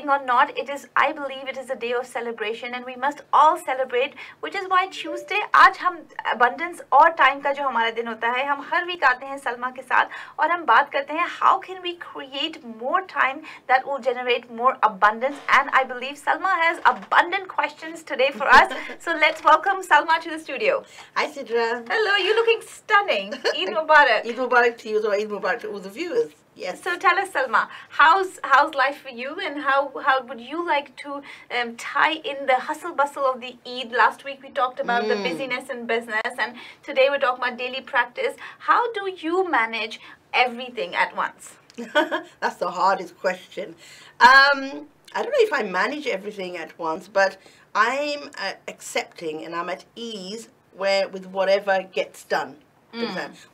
or not, it is, I believe it is a day of celebration and we must all celebrate, which is why Tuesday, आज हम abundance और time का जो हमारा दिन होता है, हम हर week आते हैं सलमा के साथ और हम बात करते हैं how can we create more time that will generate more abundance, and I believe Salma has abundant questions today for us. So let's welcome Salma to the studio. Hi Sidra. Hello, you're looking stunning. Eid Mubarak. Eid Mubarak to you as well. Eid Mubarak to all the viewers. Yes. So tell us, Salma, how's life for you, and how would you like to tie in the hustle bustle of the Eid? Last week we talked about the busyness in business, and today we're talking about daily practice. How do you manage everything at once? That's the hardest question. I don't know if I manage everything at once, but I'm accepting and I'm at ease with whatever gets done.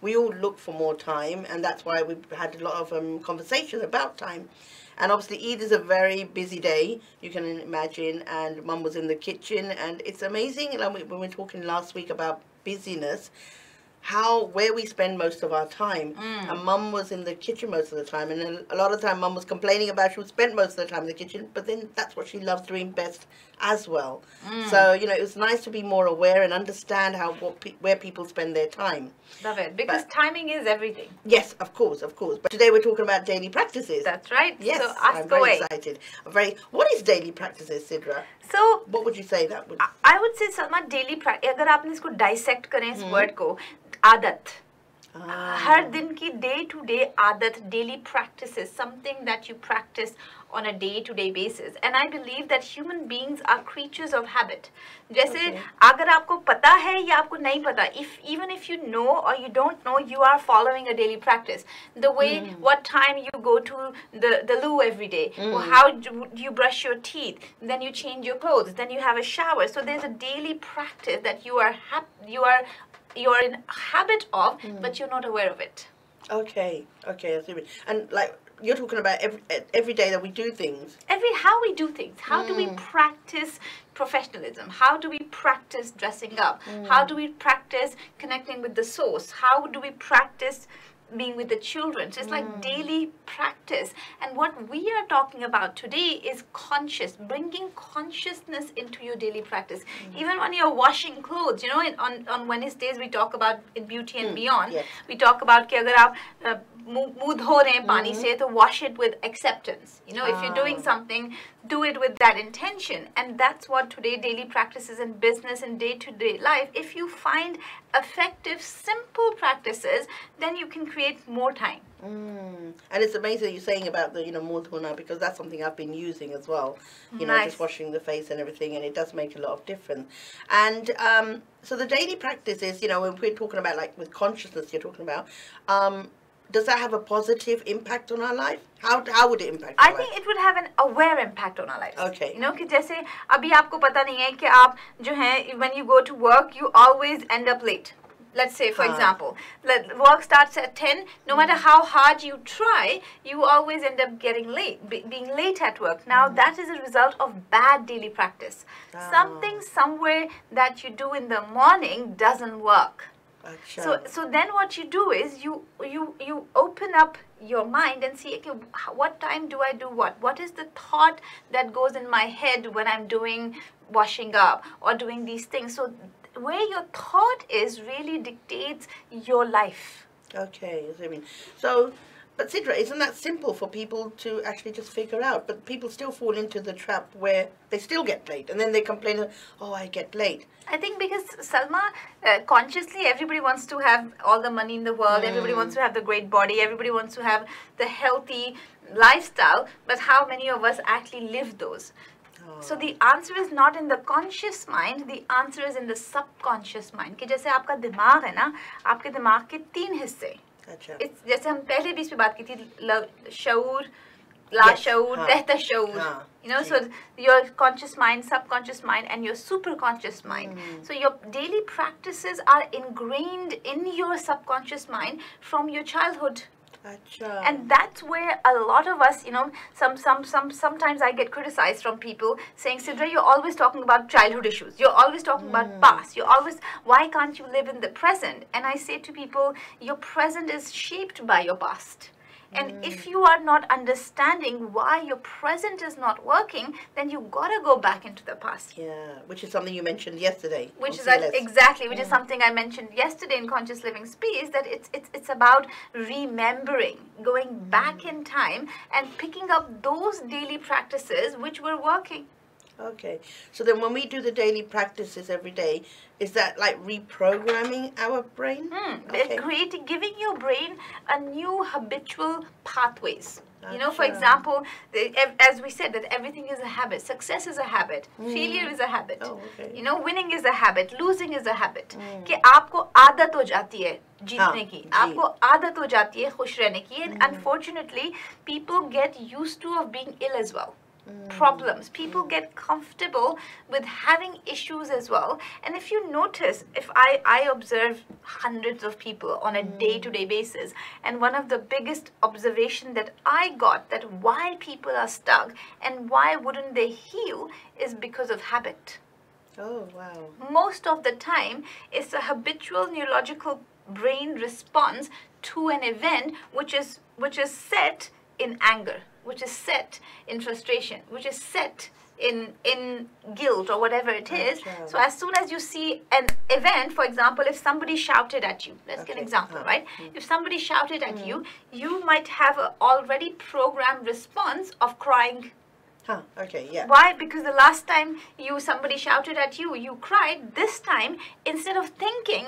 We all look for more time, and that's why we've had a lot of conversation about time. And obviously Eid is a very busy day, you can imagine, and Mum was in the kitchen, and it's amazing. Like when we were talking last week about busyness, where we spend most of our time, and Mum was in the kitchen most of the time, and a lot of the time Mum was complaining about she spent most of the time in the kitchen, but then that's what she loves doing best as well. So you know, it was nice to be more aware and understand where people spend their time. Love it, because timing is everything. Yes, of course. But today we're talking about daily practices. That's right. Yes, so ask I'm very away. excited. What is daily practices, Sidra? So what would you say that would? I would say, Salma, daily practice. अगर आपने इसको dissect करें इस word को, आदत. हर दिन की day to day आदत, daily practices, something that you practice on a day-to-day basis, and I believe that human beings are creatures of habit. जैसे अगर आपको पता है या आपको नहीं पता, even if you know or you don't know, you are following a daily practice. The way, what time you go to the loo every day, or how do you brush your teeth, then you change your clothes, then you have a shower. So there's a daily practice that you are in habit of, but you're not aware of it. Okay, I see. And like, you're talking about every day that we do things. How we do things. How do we practice professionalism? How do we practice dressing up? How do we practice connecting with the source? How do we practice being with the children? So it's like daily practice. And what we are talking about today is bringing consciousness into your daily practice. Even when you're washing clothes, you know, on Wednesdays we talk about in Beauty and Beyond, we talk about कि अगर आप मुंह धो रहे हैं पानी से, तो wash it with acceptance. You know, if you're doing something, do it with that intention. And that's what today daily practices in business and day-to-day life. If you find effective, simple practices, then you can create more time. And it's amazing you're saying about the, more dhona, because that's something I've been using as well. You know, just washing the face and everything, and it does make a lot of difference. And so the daily practices, when we're talking about, like with consciousness you're talking about, does that have a positive impact on our life? How would it impact our life? I think it would have an aware impact on our lives. Okay. You know, कि जैसे अभी आपको पता नहीं है कि आप जो है, when you go to work, you always end up late. Let's say, for example, work starts at 10. No matter how hard you try, you always end up getting being late at work. Now, that is a result of bad daily practice. Something somewhere that you do in the morning doesn't work. So then what you do is you open up your mind and see, okay, what time do I do what? What is the thought that goes in my head when I'm doing washing up or doing these things? So where your thought is really dictates your life. Okay, I mean, so, but Sidra, isn't that simple for people to actually just figure out? But people still fall into the trap where they still get late, and then they complain, oh, I get late. I think because, Salma, consciously everybody wants to have all the money in the world, everybody wants to have the great body, everybody wants to have the healthy lifestyle, but how many of us actually live those? So the answer is not in the conscious mind, the answer is in the subconscious mind. कि जैसे आपका दिमाग है ना, आपके दिमाग के 3 हिस्से. जैसे हम पहले भी इस पे बात की थी, शऊर, लाशऊर, तहत शऊर. You know, so your conscious mind, subconscious mind, and your superconscious mind. So your daily practices are ingrained in your subconscious mind from your childhood. And that's where a lot of us, sometimes I get criticized from people saying, Sidra, you're always talking about childhood issues. You're always talking about past. Why can't you live in the present? And I say to people, your present is shaped by your past. And if you are not understanding why your present is not working, then you gotta go back into the past. Yeah, which is something you mentioned yesterday. Which is exactly, which is something I mentioned yesterday in Conscious Living Space, that it's about remembering, going back in time and picking up those daily practices which were working. Okay, so then when we do the daily practices every day, is that like reprogramming our brain? Okay. Giving your brain a new habitual pathways. You know, for example, as we said, that everything is a habit. Success is a habit. Failure is a habit. Oh, okay. You know, winning is a habit. Losing is a habit. कि आपको आदत हो जाती है जीतने की. आपको आदत हो जाती है खुश रहने की. And unfortunately, people get used to of being ill as well. Problems. People get comfortable with having issues as well. And if you notice, if I observe hundreds of people on a day-to-day basis, and one of the biggest observation that I got, that why people are stuck and why wouldn't they heal, is because of habit. Oh, wow. Most of the time, it's a habitual neurological brain response to an event which is set in anger, which is set in frustration, which is set in guilt or whatever it is. So as soon as you see an event, for example, if somebody shouted at you, let's get an example, right? If somebody shouted at you, you might have an already programmed response of crying. Okay, yeah. Why? Because the last time somebody shouted at you, you cried. This time, instead of thinking,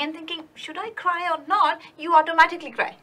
should I cry or not, you automatically cry.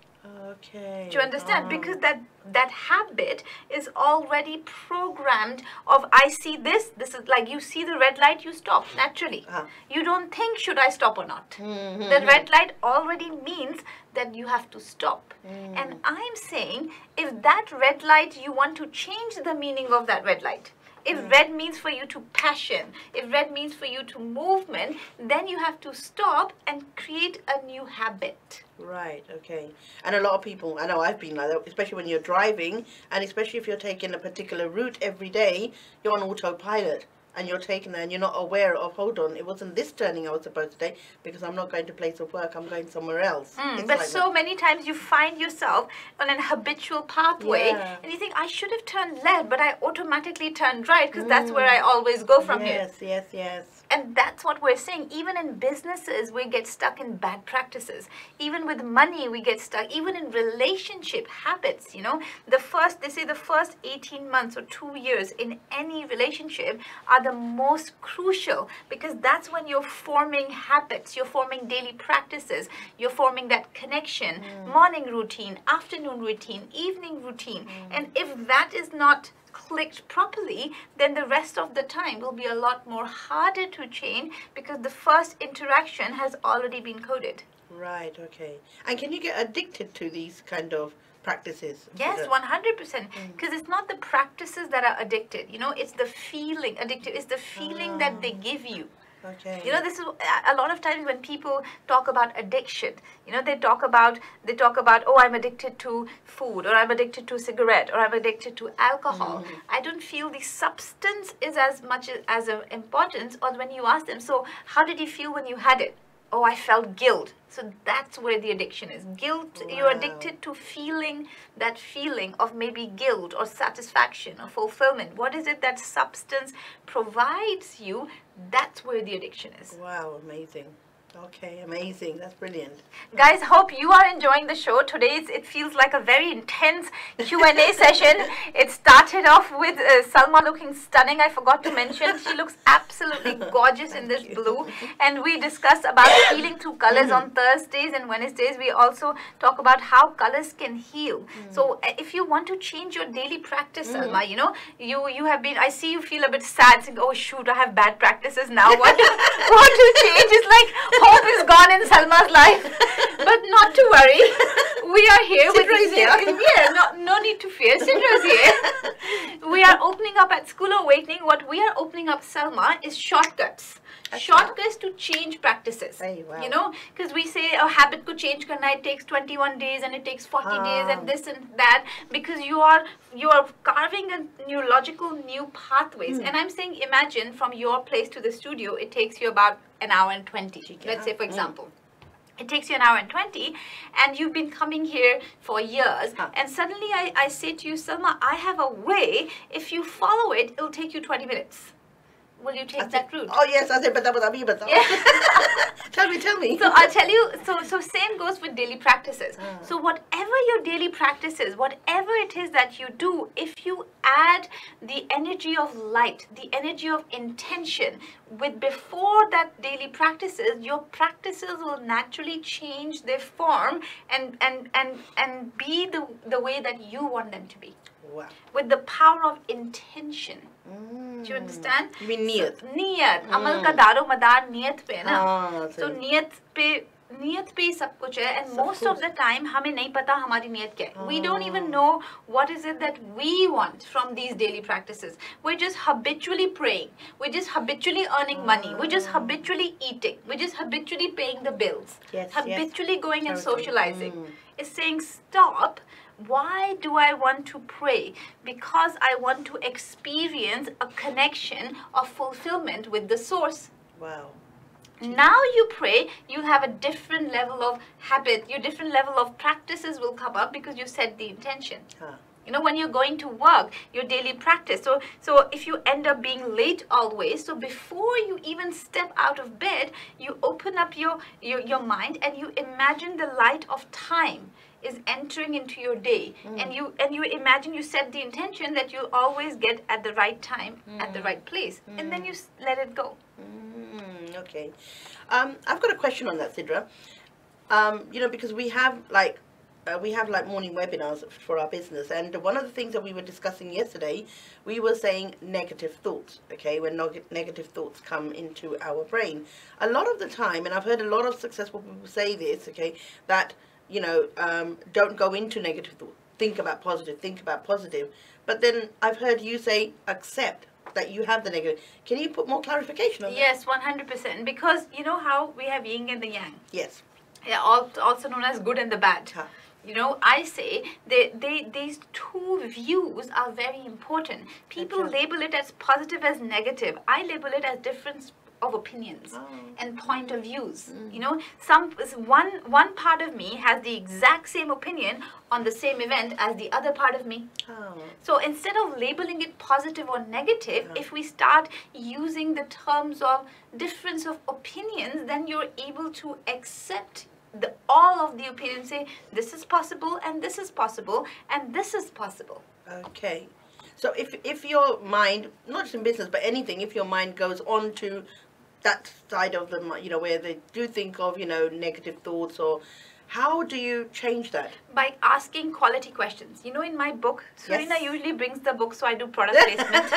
Okay. Do you understand? Because that habit is already programmed of, I see this is like, you see the red light, you stop naturally. You don't think, should I stop or not? The red light already means that you have to stop. And I'm saying, if that red light, you want to change the meaning of that red light. If red means for you to passion, if red means for you to movement, then you have to stop and create a new habit. Right, okay. And a lot of people, I know I've been like that, especially when you're driving, and especially if you're taking a particular route every day, you're on autopilot. And you're taking there and you're not aware of, hold on, it wasn't this turning I was supposed to take, because I'm not going to place of work, I'm going somewhere else. But like so many times you find yourself on an habitual pathway, and you think, I should have turned left, but I automatically turned right, because that's where I always go from here. Yes. And that's what we're saying. Even in businesses, we get stuck in bad practices. Even with money, we get stuck. Even in relationship habits, you know, they say the first 18 months or 2 years in any relationship are the most crucial, because that's when you're forming habits, you're forming daily practices, you're forming that connection, morning routine, afternoon routine, evening routine. And if that is not clicked properly, then the rest of the time will be a lot more harder to change, because the first interaction has already been coded. Right, okay. And can you get addicted to these kind of practices? Yes, 100%. Because it's not the practices that are addicted. You know, it's the feeling addictive. It's the feeling that they give you. Okay. You know, this is a lot of times when people talk about addiction, you know, they talk about, oh, I'm addicted to food, or I'm addicted to cigarette, or I'm addicted to alcohol. I don't feel the substance is as much as of importance. Or when you ask them, so how did you feel when you had it? Oh, I felt guilt. So that's where the addiction is. Guilt, you're addicted to feeling that feeling of maybe guilt or satisfaction or fulfillment. What is it that substance provides you? That's where the addiction is. Wow, amazing. Okay, amazing. That's brilliant. Guys, hope you are enjoying the show. Today it feels like a very intense Q&A session. It started off with Salma looking stunning. I forgot to mention, she looks absolutely gorgeous in this blue. And we discuss about healing through colors on Thursdays and Wednesdays. We also talk about how colors can heal. So if you want to change your daily practice, Salma, you know, you have been, I see you feel a bit sad, saying, oh shoot, I have bad practices now. What to change? It's like, hope is gone in Salma's life, but not to worry. We are here. SIdra is here. Yeah, no need to fear. SIdra is here. We are opening up at School Awakening. What we are opening up, Salma, is shortcuts. Shortcuts to change practices. Hey, wow. You know, because we say a habit could change karna, it takes 21 days and it takes 40 days and this and that, because you are carving a neurological new pathways. And I'm saying, imagine from your place to the studio, it takes you about an hour and 20. Let's say, for example. It takes you an hour and 20, and you've been coming here for years. And suddenly I say to you, Salma, I have a way. If you follow it, it'll take you 20 minutes. Will you take that route? Oh yes, I said, but tell me. So I'll tell you, so same goes with daily practices. So whatever your daily practice is, whatever it is that you do, if you add the energy of light, the energy of intention with before that daily practices, your practices will naturally change their form and be the way that you want them to be. Wow. With the power of intention. Do you understand? You mean niyat? Niyat. Amal ka daro madar niyat pe na. So niyat pe ही सब कुछ है, and most of the time हमें नहीं पता हमारी नियत क्या है. We don't even know what is it that we want from these daily practices. We're just habitually praying. We're just habitually earning money. We're just habitually eating. We're just habitually paying the bills. Habitually going and socializing. It's saying stop. Why do I want to pray? Because I want to experience a connection of fulfillment with the source. Wow. Now you pray, you have a different level of habit, your different level of practices will come up because you set the intention. You know, when you're going to work, your daily practice. So if you end up being late always, so before you even step out of bed, you open up your mind and you imagine the light of time is entering into your day, and you imagine, you set the intention that you'll always get at the right time, at the right place, and then you let it go. Okay. I've got a question on that, Sidra. You know, because we have like morning webinars for our business, and one of the things that we were discussing yesterday, we were saying negative thoughts, okay, when negative thoughts come into our brain. A lot of the time, and I've heard a lot of successful people say this, okay, that, you know, don't go into negative thoughts, think about positive. But then I've heard you say accept that you have the negative. Can you put more clarification on that? Yes, 100%. Because you know how we have yin and the yang. Yes. Yeah, also known as good and the bad. You know, I say these two views are very important. People label it as positive as negative. I label it as difference of opinions and point of views. You know, one part of me has the exact same opinion on the same event as the other part of me. So instead of labeling it positive or negative, if we start using the terms of difference of opinions, then you're able to accept all of the opinions, say this is possible and this is possible and this is possible. Okay. So if your mind, not just in business but anything, if your mind goes on to that side of the, you know, where they do think of, you know, negative thoughts, or how do you change that? By asking quality questions. You know, in my book, Surina usually brings the book, so I do product placement.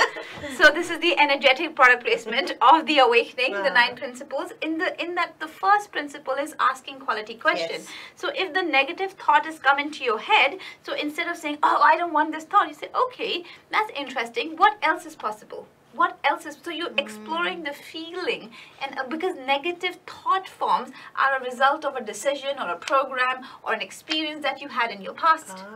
So this is the energetic product placement of the awakening, the 9 principles. In that, the first principle is asking quality questions. So if the negative thought is come into your head, so instead of saying, oh, I don't want this thought, you say, okay, that's interesting. What else is possible? What else is, so you're exploring the feeling, and because negative thought forms are a result of a decision or a program or an experience that you had in your past.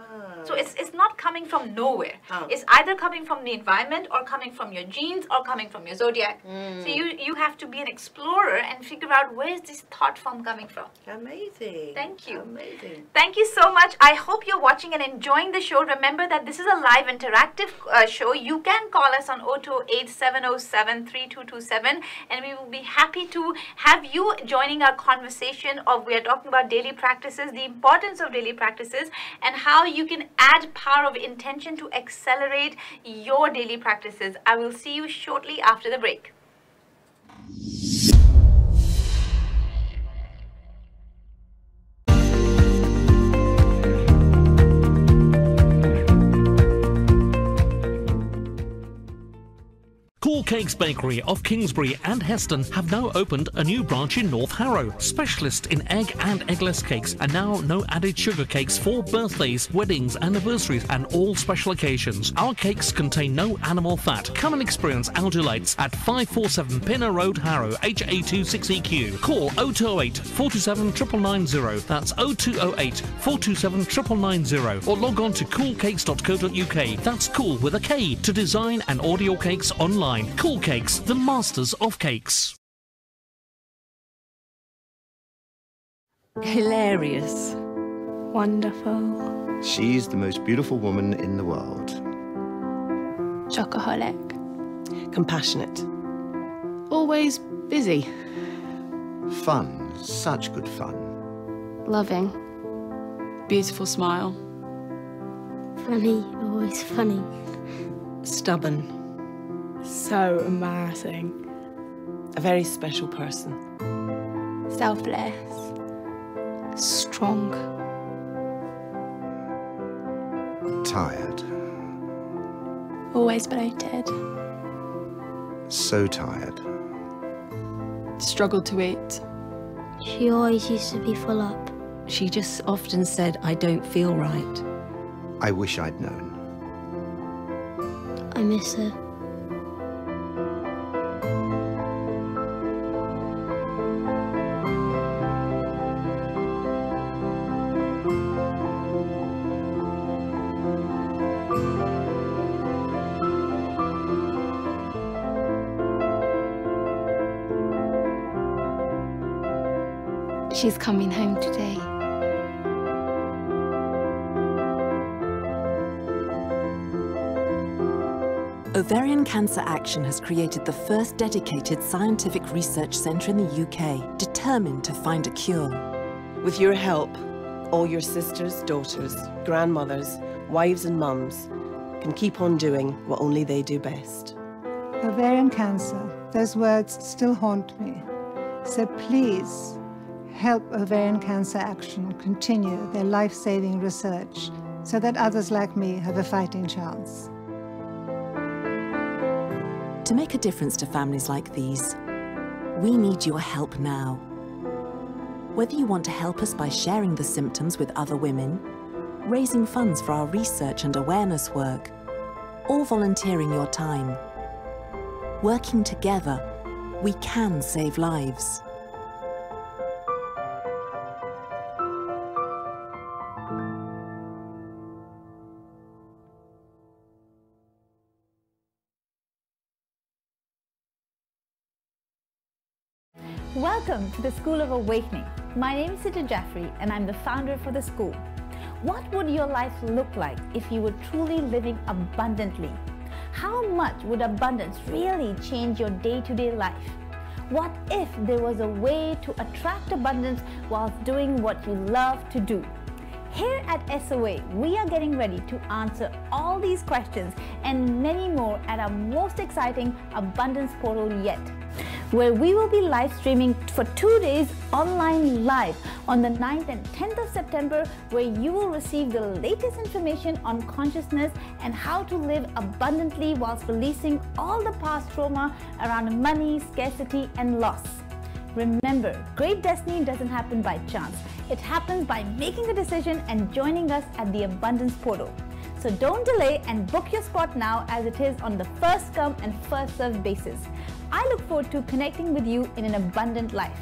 So it's not coming from nowhere. It's either coming from the environment or coming from your genes or coming from your zodiac. So you have to be an explorer and figure out where is this thought form coming from. Amazing. Thank you. Amazing. Thank you so much. I hope you're watching and enjoying the show. Remember that this is a live interactive show. You can call us on 028-707-3227 and we will be happy to have you joining our conversation of, we are talking about daily practices, the importance of daily practices, and how you can add power of intention to accelerate your daily practices. I will see you shortly after the break. Cool Cakes Bakery of Kingsbury and Heston have now opened a new branch in North Harrow. Specialist in egg and eggless cakes, and now no added sugar cakes for birthdays, weddings, anniversaries and all special occasions. Our cakes contain no animal fat. Come and experience our delights at 547 Pinner Road, Harrow, HA26EQ. Call 0208 427 990. That's 0208 427 990. Or log on to coolcakes.co.uk. That's cool with a K, to design and order your cakes online. Cool Cakes, the masters of cakes. Hilarious. Wonderful. She's the most beautiful woman in the world. Chocoholic. Compassionate. Always busy. Fun, such good fun. Loving. Beautiful smile. Funny, always funny. Stubborn. So embarrassing. A very special person. Selfless. Strong. Tired. Always bloated. So tired. Struggled to eat. She always used to be full up. She just often said, I don't feel right. I wish I'd known. I miss her. She's coming home today. Ovarian Cancer Action has created the first dedicated scientific research centre in the UK, determined to find a cure. With your help, all your sisters, daughters, grandmothers, wives and mums can keep on doing what only they do best. Ovarian cancer, those words still haunt me. So please, help Ovarian Cancer Action continue their life-saving research so that others like me have a fighting chance. To make a difference to families like these, we need your help now. Whether you want to help us by sharing the symptoms with other women, raising funds for our research and awareness work, or volunteering your time, working together, we can save lives. Welcome to the School of Awakening. My name is SIdra Jafri and I'm the founder for the school. What would your life look like if you were truly living abundantly? How much would abundance really change your day-to-day life? What if there was a way to attract abundance whilst doing what you love to do? Here at SOA, we are getting ready to answer all these questions and many more at our most exciting abundance portal yet, where we will be live streaming for 2 days online live on the 9th and 10th of September, where you will receive the latest information on consciousness and how to live abundantly whilst releasing all the past trauma around money, scarcity and loss. Remember, great destiny doesn't happen by chance. It happens by making a decision and joining us at the Abundance Portal. So don't delay and book your spot now, as it is on the first come and first served basis. I look forward to connecting with you in an abundant life.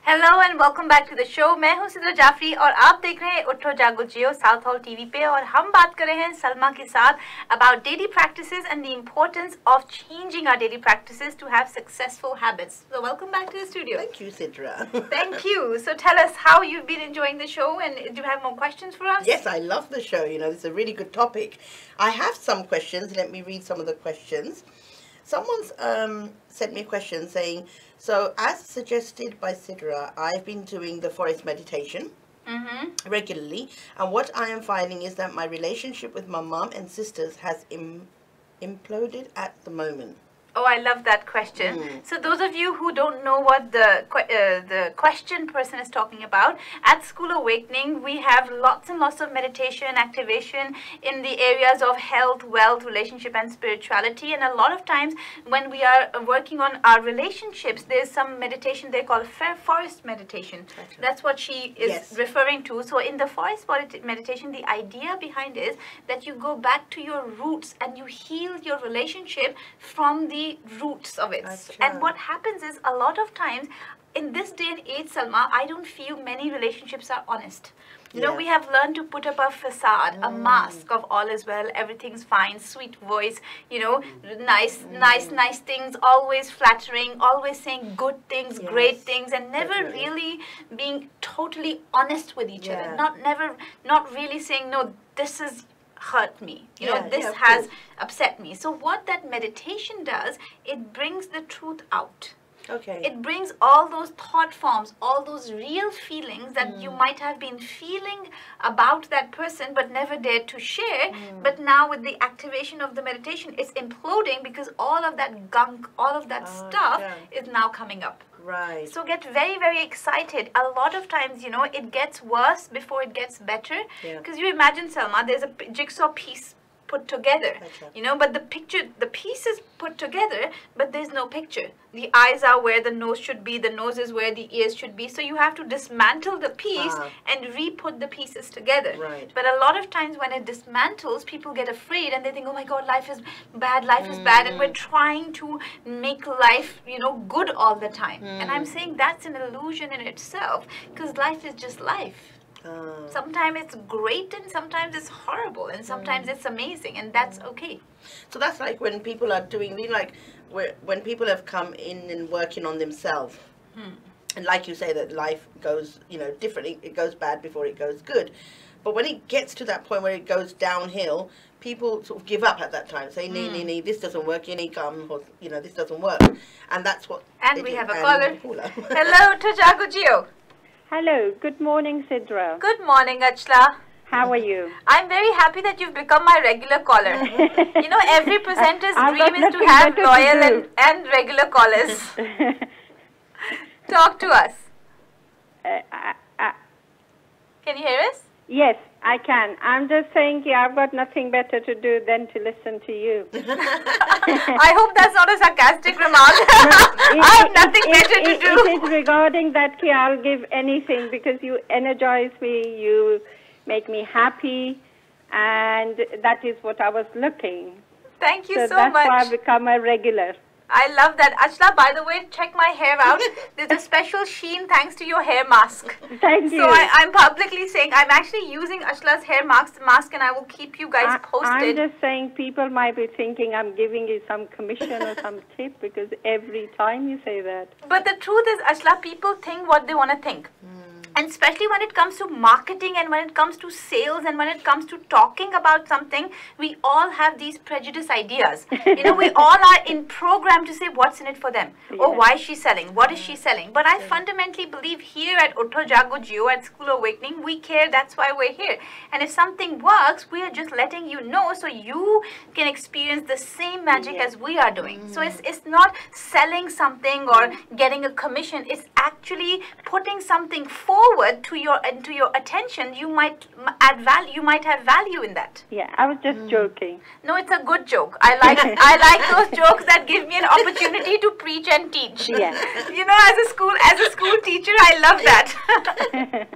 Hello and welcome back to the show. मैं हूं सिद्रा जाफरी और आप देख रहे हैं उठो जागो जियो Southall TV पे, और हम बात कर रहे हैं सलमा के साथ about daily practices and the importance of changing our daily practices to have successful habits. So welcome back to the studio. Thank you, Sidra. Thank you. So tell us how you've been enjoying the show, and do you have more questions for us? Yes, I love the show. You know, it's a really good topic. I have some questions. Let me read some of the questions. Someone's sent me a question saying, so as suggested by Sidra, I've been doing the forest meditation regularly, and what I am finding is that my relationship with my mom and sisters has imploded at the moment. Oh, I love that question. So those of you who don't know what the question person is talking about, at School Awakening, we have lots and lots of meditation, activation in the areas of health, wealth, relationship, and spirituality. And a lot of times when we are working on our relationships, there's some meditation they call forest meditation. That's what she is referring to. So in the forest meditation, the idea behind it is that you go back to your roots and you heal your relationship from the roots of it. And what happens is a lot of times in this day and age, Salma, I don't feel many relationships are honest. You know, we have learned to put up a facade, a mask of all is well, everything's fine, sweet voice, you know, nice things, always flattering, always saying good things, great things, and never really being totally honest with each other. Not really saying, no, this is hurt me, you know, this has upset me. So what that meditation does, it brings the truth out. It brings all those thought forms, all those real feelings that you might have been feeling about that person but never dared to share. But now with the activation of the meditation, it's imploding because all of that gunk, all of that stuff is now coming up. So get very, very excited. A lot of times, you know, it gets worse before it gets better. Because you imagine, Selma, there's a jigsaw piece put together, you know, but the piece is put together, but there's no picture. The eyes are where the nose should be, the nose is where the ears should be. So you have to dismantle the piece and re-put the pieces together. But a lot of times when it dismantles, people get afraid and they think, oh my God, life is bad, and we're trying to make life, you know, good all the time. And I'm saying that's an illusion in itself, because life is just life. Sometimes it's great and sometimes it's horrible and sometimes it's amazing, and that's okay. So that's like when people are doing, you know, like when people have come in and working on themselves. And like you say, that life goes, you know, differently. It goes bad before it goes good. But when it gets to that point where it goes downhill, people sort of give up at that time. Say, nee, this doesn't work, you need come, or, you know, this doesn't work. And that's what... And we have a caller. Hello to JAGO JEEYO. Hello, good morning, Sidra. Good morning, Achla. How are you? I'm very happy that you've become my regular caller. You know, every presenter's dream is to have loyal and regular callers. Talk to us. Can you hear us? Yes, I can. I'm just saying, I've got nothing better to do than to listen to you. I hope that's not a sarcastic remark. I have nothing better to do. It is regarding that, I'll give anything because you energize me, you make me happy, and that is what I was looking. Thank you so much. That's why I've become a regular. I love that. Achla, by the way, check my hair out. There's a special sheen thanks to your hair mask. Thank you. So I'm publicly saying I'm actually using Achla's hair mask and I will keep you guys posted. I'm just saying people might be thinking I'm giving you some commission or some tip because every time you say that. But the truth is, Achla, people think what they want to think. And especially when it comes to marketing and when it comes to sales and when it comes to talking about something, we all have these prejudice ideas. You know, we all are in program to say what's in it for them. Oh, why is she selling? What is she selling? But I fundamentally believe here at UTHO, JAGO, JEEYO, at School Awakening, we care. That's why we're here. And if something works, we are just letting you know so you can experience the same magic as we are doing. So it's not selling something or getting a commission. It's actually putting something forward to your attention. You might add value. You might have value in that. Yeah, I was just joking. No, it's a good joke. I like those jokes that give me an opportunity to preach and teach. Yeah. You know, as a school teacher, I love that.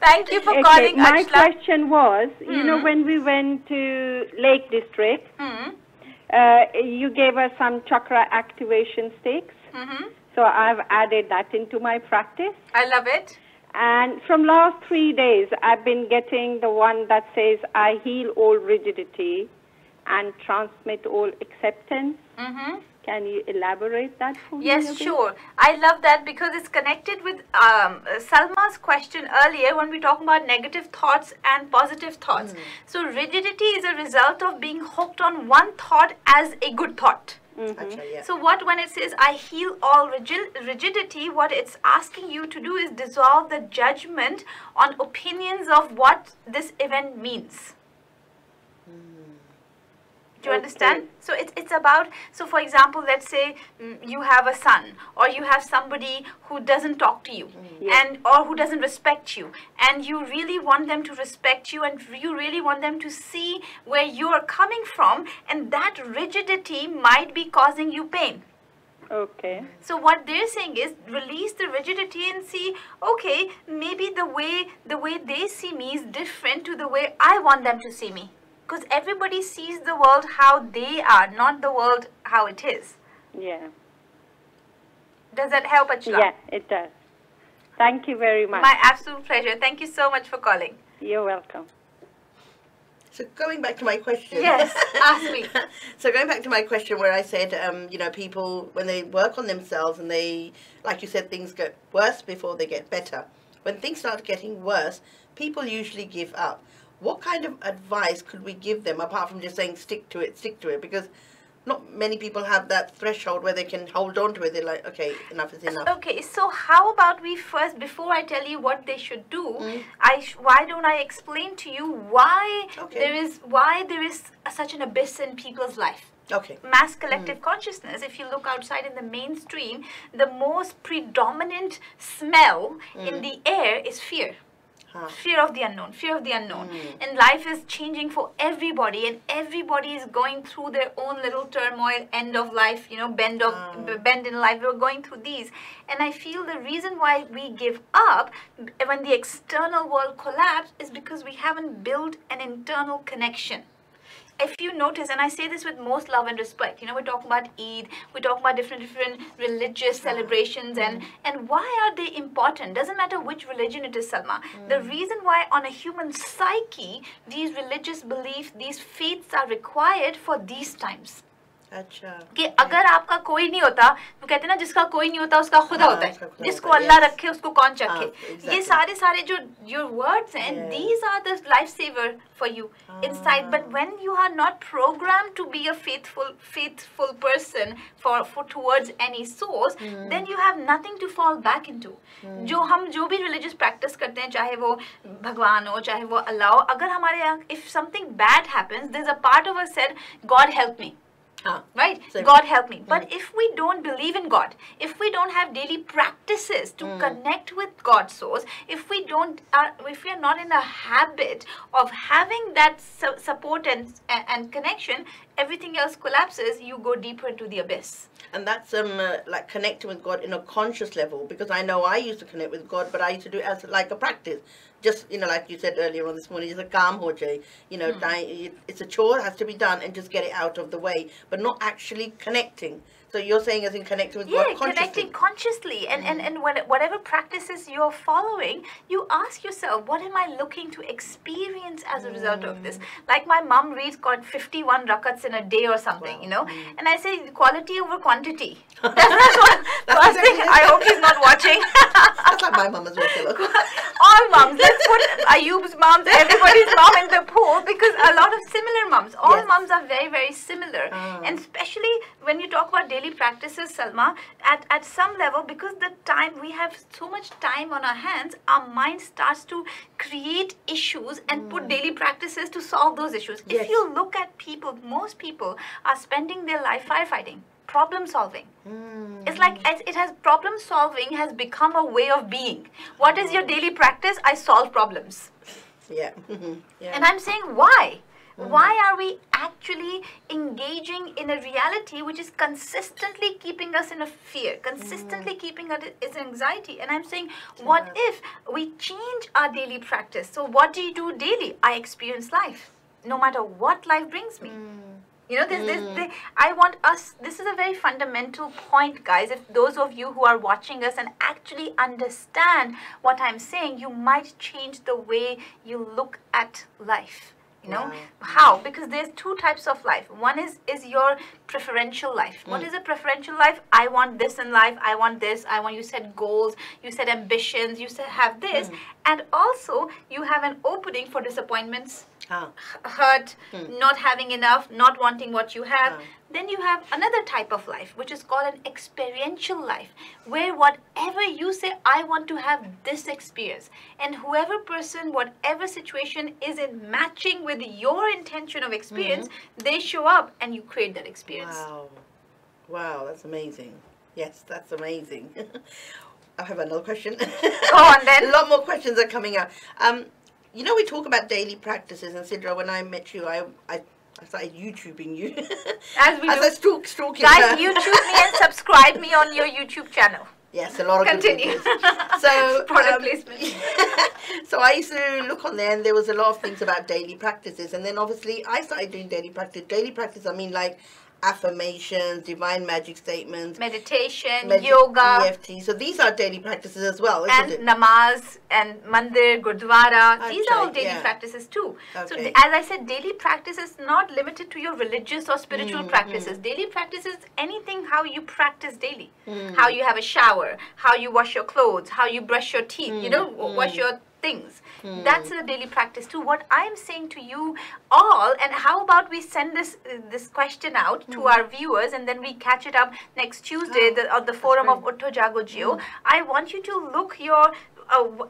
Thank you for calling. My question was, you know, when we went to Lake District, you gave us some chakra activation sticks. So I've added that into my practice. I love it. And from last 3 days, I've been getting the one that says, I heal all rigidity and transmit all acceptance. Can you elaborate that for me? Yes, sure. I love that because it's connected with Salma's question earlier when we talk about negative thoughts and positive thoughts. So rigidity is a result of being hooked on one thought as a good thought. So when it says I heal all rigidity, what it's asking you to do is dissolve the judgment on opinions of what this event means. Do Do you understand? So it's about, so for example, let's say you have a son, or you have somebody who doesn't talk to you, and or who doesn't respect you, and you really want them to respect you, and you really want them to see where you are coming from, and that rigidity might be causing you pain. Okay. So what they're saying is release the rigidity and see, okay, maybe the way they see me is different to the way I want them to see me. Because everybody sees the world how they are, not the world how it is. Yeah. Does that help, Achla? Yeah, it does. Thank you very much. My absolute pleasure. Thank you so much for calling. You're welcome. So going back to my question. Yes, ask me. So going back to my question where I said, you know, people, when they work on themselves and they, like you said, things get worse before they get better. When things start getting worse, people usually give up. What kind of advice could we give them apart from just saying stick to it? Because not many people have that threshold where they can hold on to it. They're like, okay, enough is enough. Okay, so how about we first, before I tell you what they should do, why don't I explain to you why there is such an abyss in people's life? Okay. Mass collective consciousness, if you look outside in the mainstream, the most predominant smell in the air is fear. Fear of the unknown, fear of the unknown. And life is changing for everybody, and everybody is going through their own little turmoil, end of life, you know, bend in life. We're going through these. And I feel the reason why we give up when the external world collapses is because we haven't built an internal connection. If you notice, and I say this with most love and respect, you know, we're talking about Eid, we're talking about different religious celebrations, and why are they important? Doesn't matter which religion it is, Salma. The reason why on a human psyche, these religious beliefs, these faiths are required for these times. अच्छा कि अगर आपका कोई नहीं होता तो कहते हैं ना जिसका कोई नहीं होता उसका खुदा होता है जिसको अल्लाह रखे उसको कौन चखे ये सारे जो your words हैं these are the lifesaver for you inside but when you are not programmed to be a faithful person for towards any source then you have nothing to fall back into जो भी religious practice करते हैं चाहे वो भगवान हो चाहे वो अल्लाह हो अगर हमारे यहाँ if something bad happens there's a part of us said God help me. Right? God help me. But if we don't believe in God, if we don't have daily practices to connect with God's source, if we are not in a habit of having that support and connection, everything else collapses, you go deeper into the abyss. And that's like connecting with God in a conscious level, because I know I used to connect with God, but I used to do it as like a practice. Just, you know, like you said earlier on this morning, just a calm ho jai. You know, it's a chore, has to be done, and just get it out of the way, but not actually connecting. So you're saying as in connecting with God consciously. Yeah, connecting consciously. And whatever practices you're following, you ask yourself, what am I looking to experience as a result of this? Like my mom reads God 51 rakats in a day or something, you know. And I say quality over quantity. That's what first thing. I hope he's not watching. That's like my mom as well. All moms. Let's put Ayub's moms, everybody's mom in the pool because a lot of similar moms. All moms are very, very similar. And especially when you talk about daily practices, Salma, at some level, because we have so much time on our hands, our mind starts to create issues and put daily practices to solve those issues. Yes. If you look at people, most people are spending their life firefighting. Problem solving. It's like problem solving has become a way of being. What is your daily practice? I solve problems. Yeah. And I'm saying why? Why are we actually engaging in a reality which is consistently keeping us in a fear, consistently keeping us in anxiety? And I'm saying, what if we change our daily practice? So what do you do daily? I experience life, no matter what life brings me. You know, I want us, this is a very fundamental point, guys. If those of you who are watching us and actually understand what I'm saying, you might change the way you look at life. You know, how? Because there's two types of life. One is your preferential life. What is a preferential life? I want this in life. I want this. You set goals. You set ambitions. You have this. And also, you have an opening for disappointments, hurt, not having enough, not wanting what you have. Then you have another type of life, which is called an experiential life, where whatever you say, I want to have this experience. And whoever person, whatever situation is in matching with your intention of experience, they show up and you create that experience. Wow. Wow, that's amazing. Yes, that's amazing. I have another question. Go on then. A lot more questions are coming up. You know, we talk about daily practices, and Sidra, when I met you, I started YouTubing you. As I stalking guys, her. YouTube me and subscribe me on your YouTube channel. Yes, a lot of Continue. good videos. So, product placement. So I used to look on there, and there was a lot of things about daily practices, and then obviously I started doing daily practice. Daily practice, I mean like affirmations, divine magic statements, meditation, yoga, EFT. So these are daily practices as well, and isn't it? Namaz and mandir, gurdwara. These are all right, daily yeah. practices too. So Okay. as I said, daily practice is not limited to your religious or spiritual practices. Daily practice is anything how you practice daily. How you have a shower, how you wash your clothes, how you brush your teeth, you know, wash your things. That's a daily practice too. What I'm saying to you all, and how about we send this question out to our viewers, and then we catch it up next Tuesday on the forum of UTHO JAGO JEEYO. I want you to look your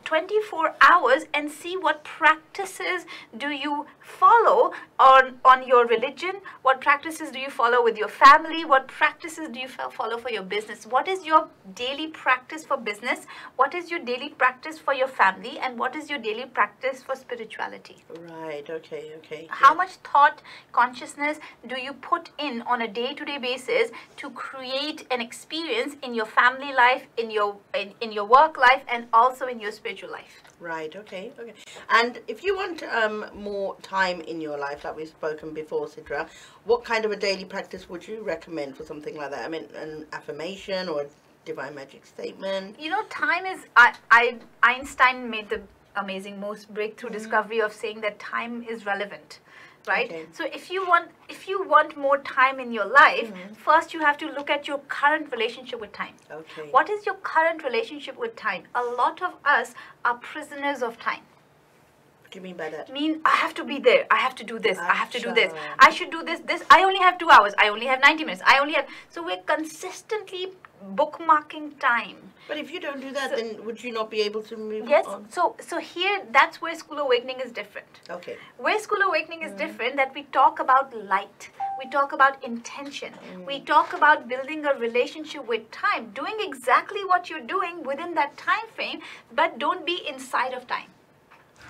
24 hours and see what practices do you follow on your religion, what practices do you follow with your family, what practices do you follow for your business, what is your daily practice for business, what is your daily practice for your family, and what is your daily practice for spirituality. Right, okay. How much thought, consciousness do you put in on a day-to-day basis to create an experience in your family life, in your work life, and also in your spiritual life? Right, okay. And if you want more time in your life, like we've spoken before, Sidra, what kind of a daily practice would you recommend for something like that? I mean, an affirmation or a divine magic statement? You know, time is, Einstein made the amazing, most breakthrough discovery of saying that time is relevant. Right? Okay. So if you want more time in your life, first you have to look at your current relationship with time. Okay. What is your current relationship with time? A lot of us are prisoners of time. What do you mean by that? I have to be there. I have to do this. I have to do this. I should do this. I only have 2 hours. I only have 90 minutes. So we're consistently bookmarking time. But if you don't do that, then would you not be able to move on? Yes. So here, that's where School Awakening is different. Okay. Where School Awakening is different, that we talk about light. We talk about intention. We talk about building a relationship with time, doing exactly what you're doing within that time frame, but don't be inside of time.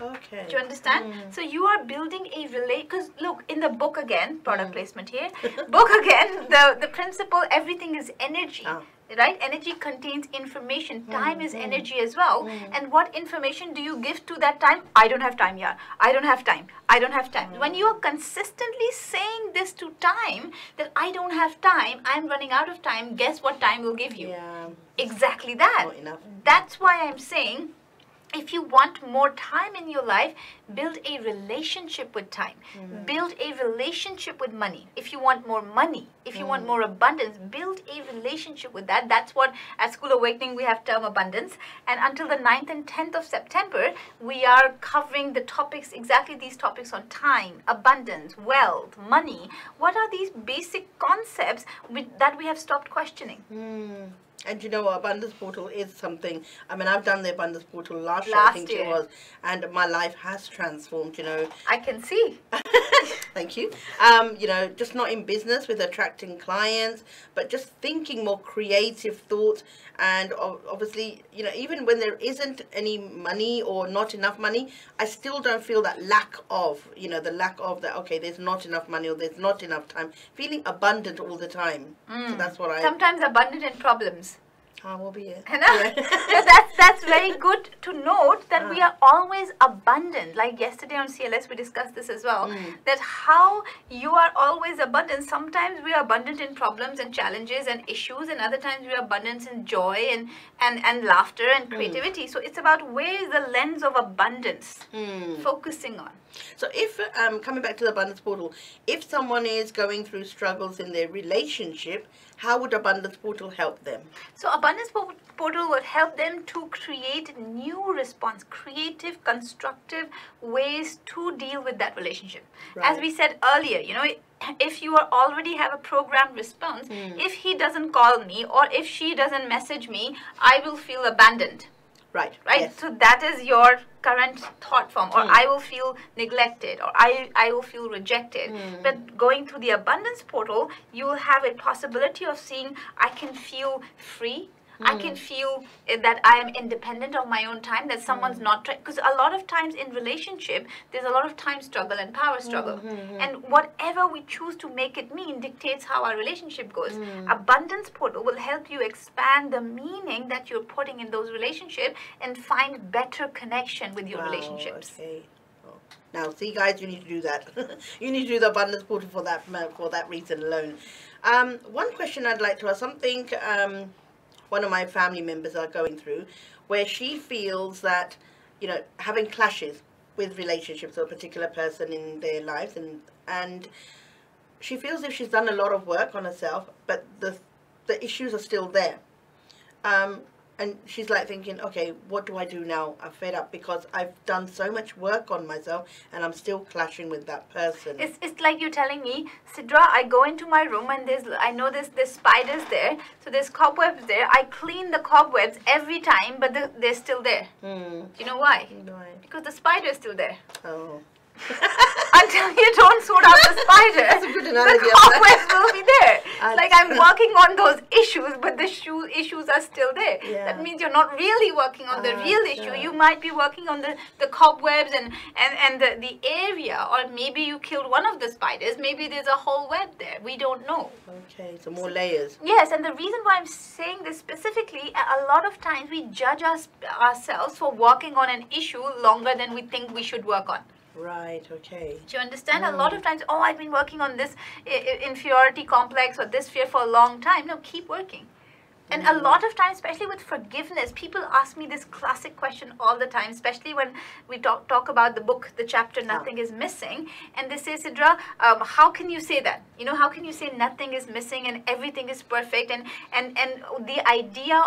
Okay. Do you understand? So you are building a because look, in the book again, product placement here, book again, the principle, everything is energy. Right? Energy contains information. Time is energy as well. And what information do you give to that time? I don't have time, yeah. I don't have time. I don't have time. When you are consistently saying this to time, that I don't have time, I'm running out of time, guess what time will give you? Yeah. Exactly that. Not enough. That's why I'm saying, if you want more time in your life, build a relationship with time. Build a relationship with money. If you want more money, if you want more abundance, build a relationship with that. That's what at School Awakening we have term abundance. And until the 9th and 10th of September, we are covering the topics, exactly these topics on time, abundance, wealth, money. What are these basic concepts that we have stopped questioning? And you know what, Abundance Portal is something, I mean, I've done the Abundance Portal last year, I think year. it was, and my life has transformed, you know. I can see. Thank you. You know, just not in business with attracting clients, but just thinking more creative thoughts. And obviously, you know, even when there isn't any money or not enough money, I still don't feel that lack of, you know, the lack of that, okay, there's not enough money or there's not enough time. Feeling abundant all the time. So that's what Sometimes abundant in problems. Will be it. Yeah, that's very good to note that we are always abundant. Like yesterday on CLS we discussed this as well. That how you are always abundant. Sometimes we are abundant in problems and challenges and issues, and other times we are abundant in joy and laughter and creativity. So it's about where is the lens of abundance focusing on. So if, coming back to the Abundance Portal, if someone is going through struggles in their relationship, how would Abundance Portal help them? So Abundance Portal would help them to create new response, creative, constructive ways to deal with that relationship. Right. As we said earlier, you know, if you are already have a programmed response, if he doesn't call me or if she doesn't message me, I will feel abandoned. Right. Right. Yes. So that is your current thought form, or I will feel neglected, or I will feel rejected. But going through the abundance portal, you will have a possibility of seeing I can feel free. I can feel that I am independent of my own time, that someone's not trying, because a lot of times in relationship, there's a lot of time struggle and power struggle. And whatever we choose to make it mean dictates how our relationship goes. Abundance portal will help you expand the meaning that you're putting in those relationships and find better connection with your relationships. Okay. Now, see, guys, you need to do that. You need to do the abundance portal for that reason alone. One question I'd like to ask, something one of my family members are going through, where she feels that, you know, having clashes with relationships or a particular person in their lives, and she feels if she's done a lot of work on herself, but the issues are still there. And she's like thinking, okay, what do I do now? I'm fed up because I've done so much work on myself and I'm still clashing with that person. It's like you're telling me, SIdra, I go into my room and I know there's spiders there, so there's cobwebs there. I clean the cobwebs every time, but they're still there. Do you know why? Why? Because the spider is still there. Oh. Until you don't sort out the spider, That's a good analogy. the cobwebs will be there. Like I'm working on those issues, but the issues are still there. Yeah. That means you're not really working on the real issue. You might be working on the cobwebs and the area, or maybe you killed one of the spiders. Maybe there's a whole web there. We don't know. Okay, so more layers. Yes, and the reason why I'm saying this specifically, a lot of times we judge ourselves for working on an issue longer than we think we should work on. Right, okay. Do you understand? A lot of times, oh, I've been working on this inferiority complex or this fear for a long time. No, keep working. And a lot of times, especially with forgiveness, people ask me this classic question all the time, especially when we talk about the book, the chapter, Nothing is Missing. And they say, SIdra, how can you say that? You know, how can you say nothing is missing and everything is perfect? And the idea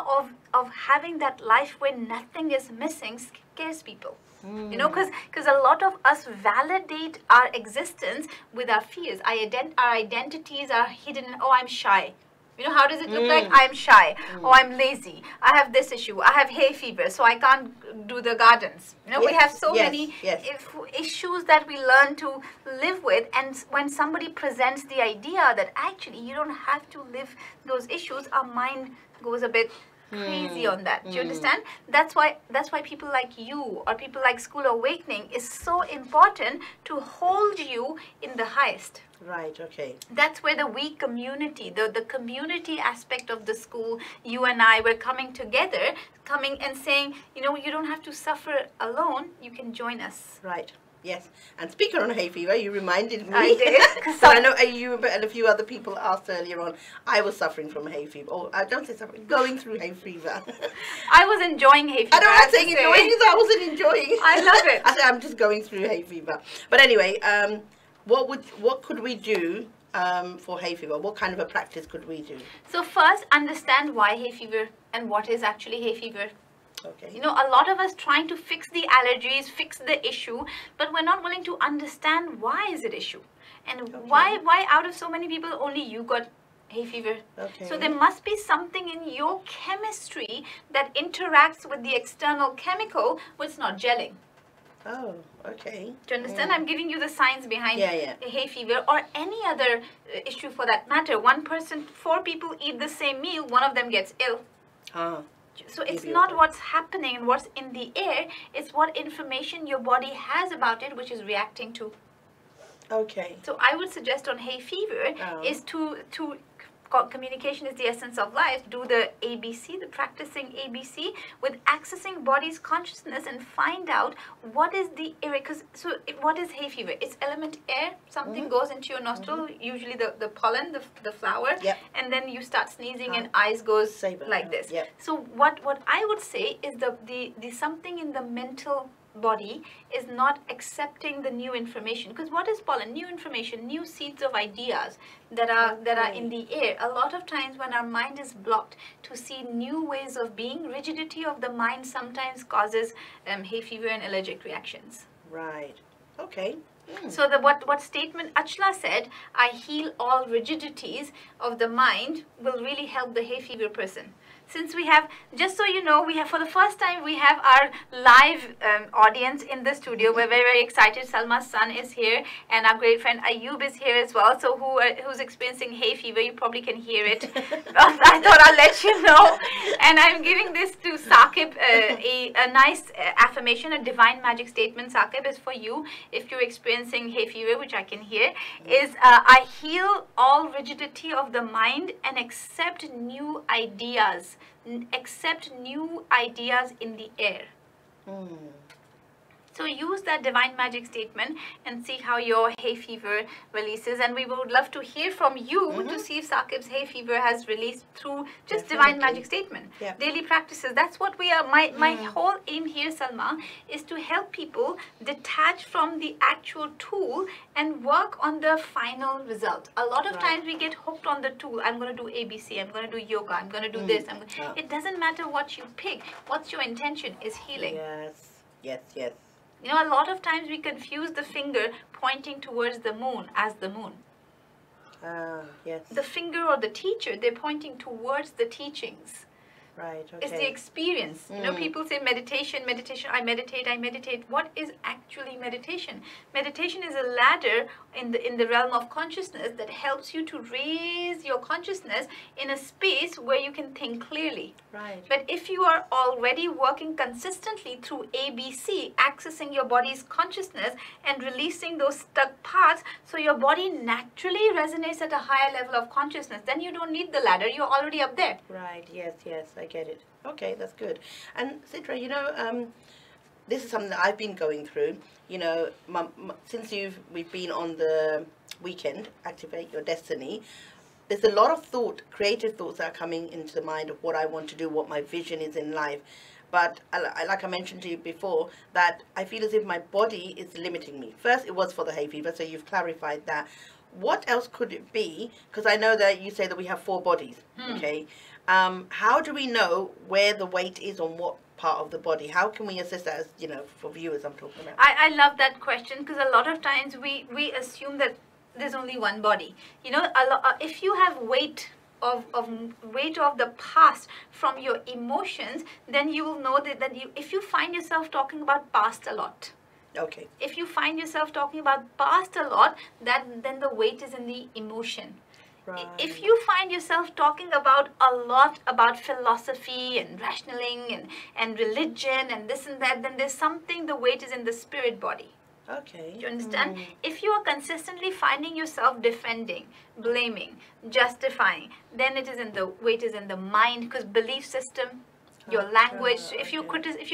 of having that life where nothing is missing scares people. You know, because a lot of us validate our existence with our fears. Our identities are hidden. Oh, I'm shy. You know, how does it look like? I'm shy. Oh, I'm lazy. I have this issue. I have hay fever, so I can't do the gardens. You know, we have so many issues that we learn to live with. And when somebody presents the idea that actually you don't have to live those issues, our mind goes a bit crazy on that. Do you understand? That's why people like you or people like School Awakening is so important to hold you in the highest. Right, okay. That's where the we community, the community aspect of the school, you and I were coming together, coming and saying, you know, you don't have to suffer alone, you can join us. Right. Yes, and speaking on hay fever, you reminded me. I did. So I know you and a few other people asked earlier on. I was suffering from hay fever. Oh, I don't say suffering, going through hay fever. I was enjoying hay fever. I don't want to say enjoying because I wasn't enjoying. I love it. I said I'm just going through hay fever. But anyway, what could we do for hay fever? What kind of a practice could we do? So first, understand why hay fever and what is actually hay fever. Okay. You know, a lot of us trying to fix the allergies, fix the issue, but we're not willing to understand why is it issue. And why out of so many people only you got hay fever. Okay. So there must be something in your chemistry that interacts with the external chemical which is not gelling. Oh, okay. Do you understand? I'm giving you the science behind hay fever or any other issue for that matter. 4 people eat the same meal, one of them gets ill. So it's not what's happening and what's in the air, it's what information your body has about it which is reacting to. Okay. So I would suggest on hay fever is to communication is the essence of life. Do the ABC, the practicing ABC with accessing body's consciousness and find out what is the air. What is hay fever? It's element air. Something goes into your nostril, usually the pollen, the flower, and then you start sneezing and eyes goes like this. So what I would say is the something in the mental body is not accepting the new information, because what is pollen? New information, new seeds of ideas that are in the air. A lot of times when our mind is blocked to see new ways of being, rigidity of the mind sometimes causes hay fever and allergic reactions. Right. Okay. So what statement Achla said, I heal all rigidities of the mind, will really help the hay fever person. Since we have, just so you know, we have for the first time, we have our live audience in the studio. We're very, very excited. Salma's son is here and our great friend Ayub is here as well. So who's experiencing hay fever, you probably can hear it. I thought I'll let you know. And I'm giving this to Saqib, a nice affirmation, a divine magic statement. Saqib is for you if you're experiencing hay fever, which I can hear, is I heal all rigidity of the mind and accept new ideas. Accept new ideas in the air. So use that divine magic statement and see how your hay fever releases. And we would love to hear from you to see if Saqib's hay fever has released through just divine magic statement. Daily practices. That's what we are. My whole aim here, Salma, is to help people detach from the actual tool and work on the final result. A lot of times we get hooked on the tool. I'm going to do ABC. I'm going to do yoga. I'm going to do this. It doesn't matter what you pick. What's your intention is healing. Yes. You know, a lot of times we confuse the finger pointing towards the moon as the moon. The finger or the teacher, they're pointing towards the teachings. Right, okay. It's the experience. You know, people say meditation, I meditate. What is actually meditation? Meditation is a ladder in the realm of consciousness that helps you to raise your consciousness in a space where you can think clearly. Right. But if you are already working consistently through ABC, accessing your body's consciousness and releasing those stuck parts, so your body naturally resonates at a higher level of consciousness, then you don't need the ladder. You're already up there. Right, yes, I get it. Okay, that's good. And SIdra, you know, this is something that I've been going through. You know, since we've been on the weekend, Activate Your Destiny, there's a lot of creative thoughts that are coming into the mind of what I want to do, what my vision is in life. But like I mentioned to you before, that I feel as if my body is limiting me. First, it was for the hay fever, so you've clarified that. What else could it be? Because I know that you say that we have 4 bodies, okay? How do we know where the weight is on what part of the body? How can we assess that, as, you know, for viewers I'm talking about? I love that question, because a lot of times we assume that there's only one body. You know, if you have weight of the past from your emotions, then you will know that if you find yourself talking about past a lot. Okay. If you find yourself talking about past a lot, then the weight is in the emotion. Right. If you find yourself talking about a lot about philosophy and rationaling and religion and this and that, then there's something, the weight is in the spirit body. Okay. Do you understand? If you are consistently finding yourself defending, blaming, justifying, then weight is in the mind, because belief system, your language. If you're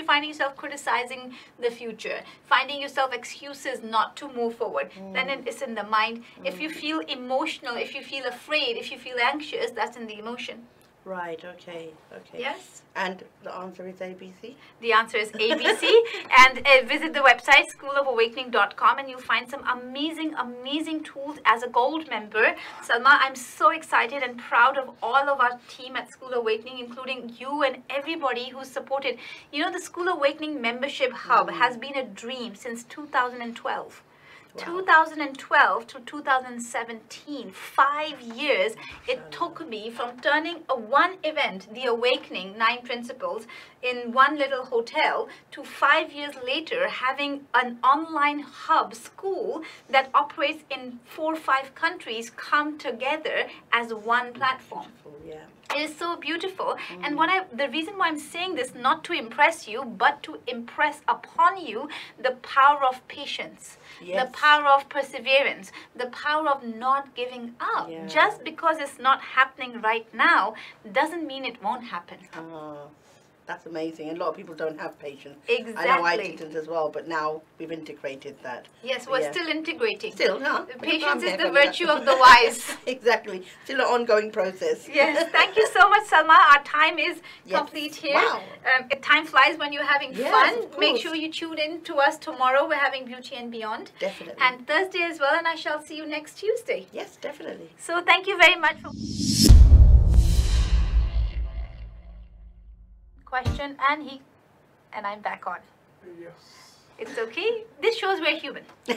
finding yourself criticizing the future, finding yourself excuses not to move forward, then it's in the mind. If you feel emotional, if you feel afraid, if you feel anxious, that's in the emotion. Right, okay. Yes. And the answer is ABC? The answer is ABC. And visit the website schoolofawakening.com and you'll find some amazing tools as a gold member. Salma, I'm so excited and proud of all of our team at School Awakening, including you and everybody who's supported. You know, the School Awakening membership hub has been a dream since 2012. 2012 to 2017, 5 years it took me from turning one event, The Awakening, 9 Principles, in one little hotel, to 5 years later having an online hub school that operates in 4 or 5 countries come together as one platform. Yeah. It is so beautiful. And the reason why I'm saying this, not to impress you, but to impress upon you the power of patience, the power of perseverance, the power of not giving up. Just because it's not happening right now doesn't mean it won't happen. That's amazing. And a lot of people don't have patience. Exactly. I know I didn't as well, but now we've integrated that. Yes, we're still integrating. Still, huh? Patience is the virtue of the wise. Exactly. Still an ongoing process. Yes. Thank you so much, Salma. Our time is complete here. Wow. Time flies when you're having fun. Make sure you tune in to us tomorrow. We're having Beauty and Beyond. Definitely. And Thursday as well. And I shall see you next Tuesday. Yes, definitely. So thank you very much for question, and I'm back on. Yes. It's okay. This shows we're human. So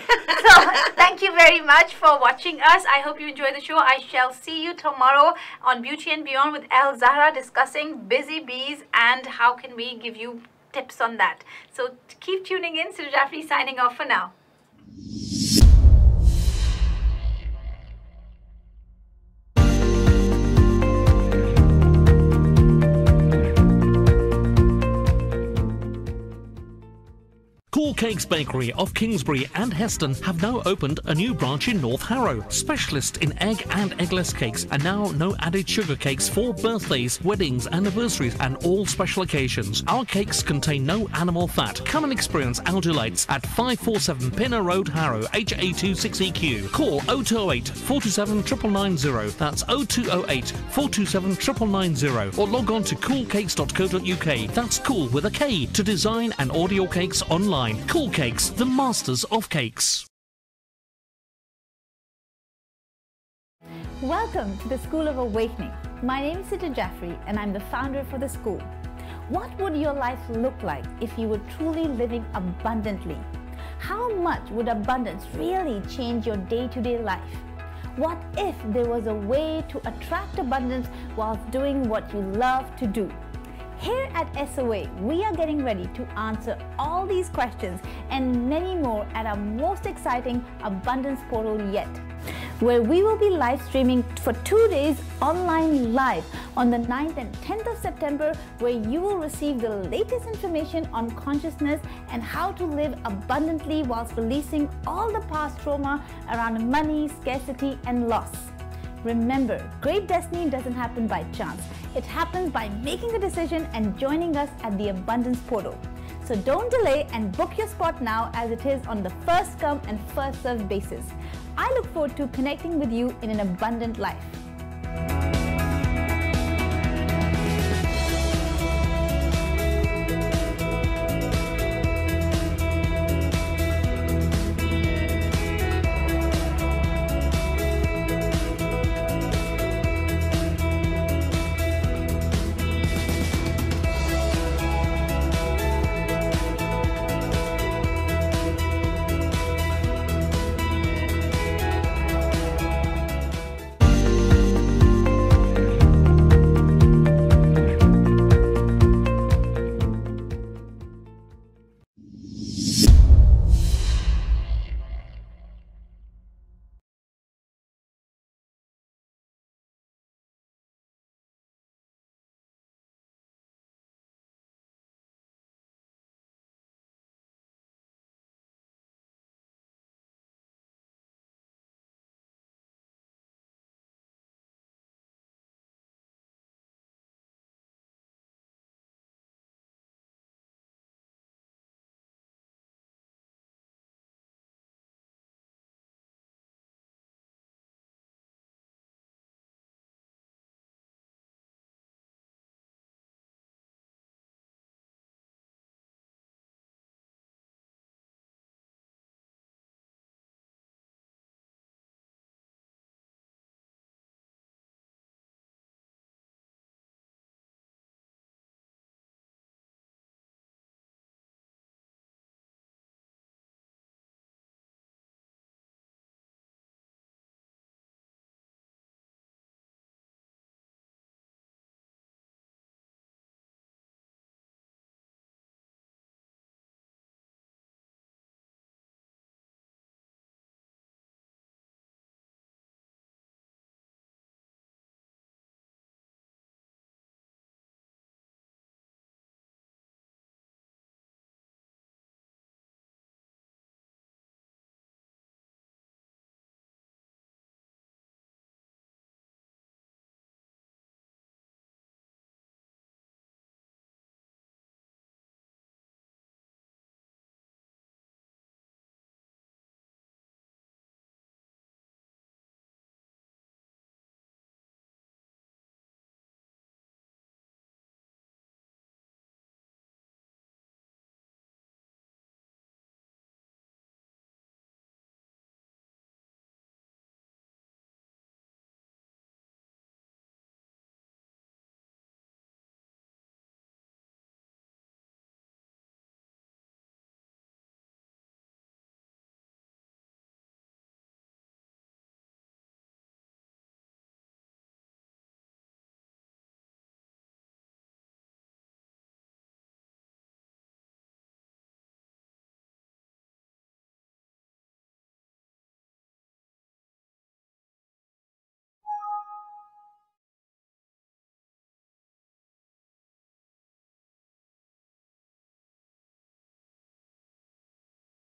thank you very much for watching us. I hope you enjoyed the show. I shall see you tomorrow on Beauty and Beyond with El Zahra, discussing busy bees and how can we give you tips on that. So keep tuning in. SIdra Jafri signing off for now. Cool Cakes Bakery of Kingsbury and Heston have now opened a new branch in North Harrow. Specialist in egg and eggless cakes, and now no added sugar cakes for birthdays, weddings, anniversaries and all special occasions. Our cakes contain no animal fat. Come and experience our delights at 547 Pinner Road, Harrow, HA26EQ. Call 0208 427 990. That's 0208 427 990. Or log on to coolcakes.co.uk. That's cool with a K, to design and order your cakes online. Cool Cakes, the masters of cakes. Welcome to the School of Awakening. My name is SIdra Jafri and I'm the founder for the school. What would your life look like if you were truly living abundantly? How much would abundance really change your day-to-day life? What if there was a way to attract abundance whilst doing what you love to do? Here at SOA, we are getting ready to answer all these questions and many more at our most exciting abundance portal yet, where we will be live streaming for 2 days online live on the 9th and 10th of September, where you will receive the latest information on consciousness and how to live abundantly whilst releasing all the past trauma around money, scarcity and loss. Remember, great destiny doesn't happen by chance. It happens by making a decision and joining us at the Abundance Portal. So don't delay and book your spot now, as it is on the first come and first served basis. I look forward to connecting with you in an abundant life.